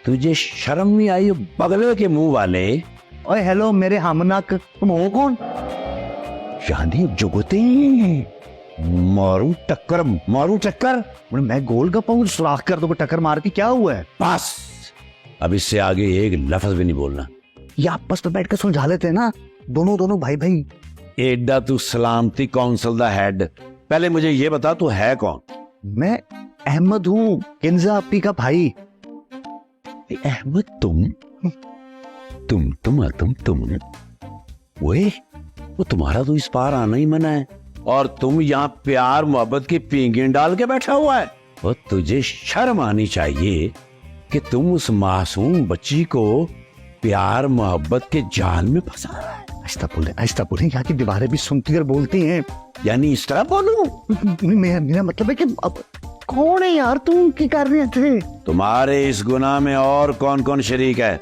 तुझे शर्म नहीं आई बगले के मुंह वाले? ओए हेलो मेरे हमनक, तुम हो कौन? चांदी जुगते मारू टक्कर, मारू टक्कर। मैं गोल गप्पा हूँ, सुराख कर दो टक्कर मार के, क्या हुआ है? बस अब इससे आगे एक लफ्ज भी नहीं बोलना। ये आपस में बैठ कर सुलझा लेते हैं ना, दोनों भाई भाई। एडा तू सलामती काउंसिल दा हेड, पहले मुझे ये बता तू है कौन? मैं अहमद हूँ, किंजा आपी का भाई। अहमद तुम ओए, वो तुम्हारा तो इस पार आना ही मना है और तुम यहाँ प्यार मोहब्बत की पींगें डाल के बैठा हुआ है। और तुझे शर्म आनी चाहिए कि तुम उस मासूम बच्ची को प्यार मोहब्बत के जाल में फंसा रहा है। आहिस्ता बोले, यहाँ की दीवारें भी सुनती और बोलती हैं। यानी इस तरह बोलूं? मेरा मतलब है कि अब कौन है यार, तुम क्या कर रहे थे? तुम्हारे इस गुनाह में और कौन कौन शरीक है?